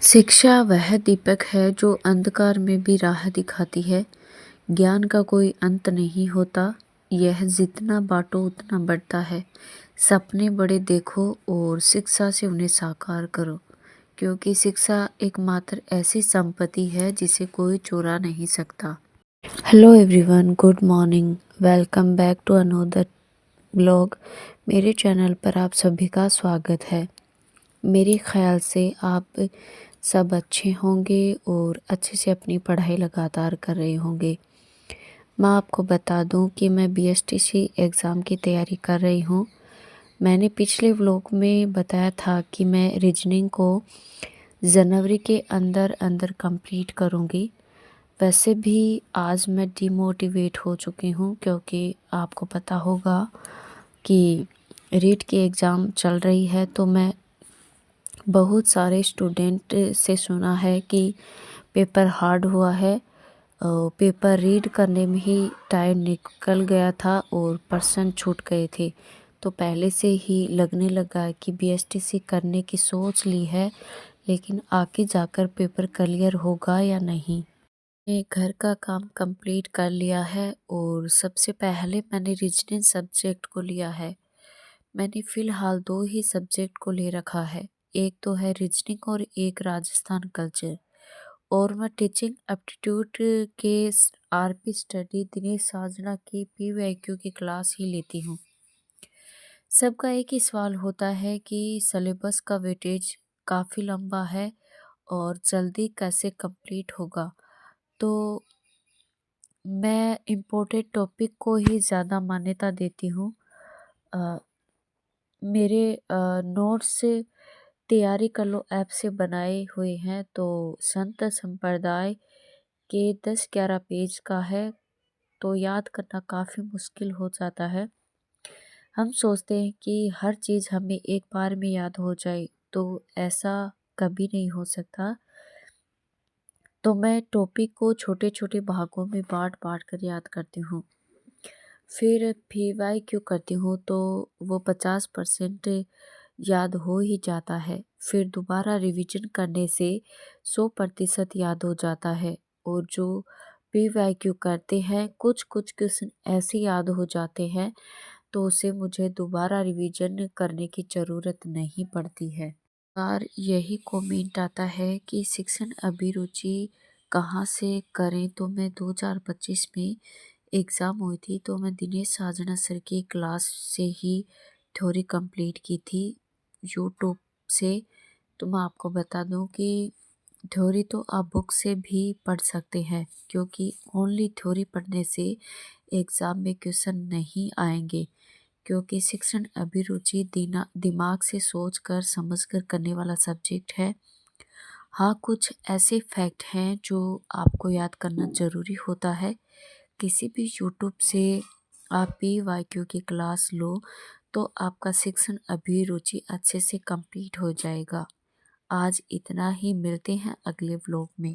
शिक्षा वह दीपक है जो अंधकार में भी राह दिखाती है। ज्ञान का कोई अंत नहीं होता, यह जितना बांटो उतना बढ़ता है। सपने बड़े देखो और शिक्षा से उन्हें साकार करो, क्योंकि शिक्षा एकमात्र ऐसी संपत्ति है जिसे कोई चुरा नहीं सकता। Hello everyone, good morning, welcome back to another blog. मेरे चैनल पर आप सभी का स्वागत है। मेरे ख्याल से आप सब अच्छे होंगे और अच्छे से अपनी पढ़ाई लगातार कर रहे होंगे। मैं आपको बता दूं कि मैं बीएसटीसी एग्ज़ाम की तैयारी कर रही हूं। मैंने पिछले व्लॉग में बताया था कि मैं रीजनिंग को जनवरी के अंदर अंदर कंप्लीट करूंगी। वैसे भी आज मैं डिमोटिवेट हो चुकी हूं, क्योंकि आपको पता होगा कि रीट की एग्ज़ाम चल रही है। तो मैं बहुत सारे स्टूडेंट से सुना है कि पेपर हार्ड हुआ है। पेपर रीड करने में ही टाइम निकल गया था और परसेंट छूट गए थे। तो पहले से ही लगने लगा है कि बीएसटीसी करने की सोच ली है, लेकिन आगे जाकर पेपर क्लियर होगा या नहीं। मैं घर का काम कंप्लीट कर लिया है और सबसे पहले मैंने रीजनिंग सब्जेक्ट को लिया है। मैंने फ़िलहाल 2 ही सब्जेक्ट को ले रखा है, एक तो है रीजनिंग और एक राजस्थान कल्चर। और मैं टीचिंग एप्टीट्यूड के आरपी स्टडी दिनेश साजना की पीवाईक्यू की क्लास ही लेती हूँ। सबका एक ही सवाल होता है कि सिलेबस का वेटेज काफ़ी लंबा है और जल्दी कैसे कंप्लीट होगा। तो मैं इम्पोर्टेंट टॉपिक को ही ज़्यादा मान्यता देती हूँ। मेरे नोट्स तैयारी कर लो ऐप से बनाए हुए हैं, तो संत संप्रदाय के 10-11 पेज का है, तो याद करना काफ़ी मुश्किल हो जाता है। हम सोचते हैं कि हर चीज़ हमें एक बार में याद हो जाए, तो ऐसा कभी नहीं हो सकता। तो मैं टॉपिक को छोटे छोटे भागों में बांट बांट कर याद करती हूँ। फिर पीवाईक्यू करती हूँ तो वो 50% याद हो ही जाता है। फिर दोबारा रिवीजन करने से 100% याद हो जाता है। और जो पीवाईक्यू करते हैं, कुछ कुछ क्वेश्चन ऐसे याद हो जाते हैं, तो उसे मुझे दोबारा रिवीजन करने की ज़रूरत नहीं पड़ती है। और यही कमेंट आता है कि शिक्षण अभिरुचि कहाँ से करें, तो मैं 2025 में एग्ज़ाम हुई थी, तो मैं दिनेश साजना सर की क्लास से ही थ्योरी कंप्लीट की थी यूट्यूब से। तो मैं आपको बता दूं कि थ्योरी तो आप बुक से भी पढ़ सकते हैं, क्योंकि ओनली थ्योरी पढ़ने से एग्ज़ाम में क्वेश्चन नहीं आएंगे, क्योंकि शिक्षण अभिरुचि दिमाग से सोच कर समझ कर करने वाला सब्जेक्ट है। हाँ, कुछ ऐसे फैक्ट हैं जो आपको याद करना ज़रूरी होता है। किसी भी यूट्यूब से आप पीवाईक्यू की क्लास लो, तो आपका शिक्षण अभिरुचि अच्छे से कंप्लीट हो जाएगा। आज इतना ही, मिलते हैं अगले व्लॉग में।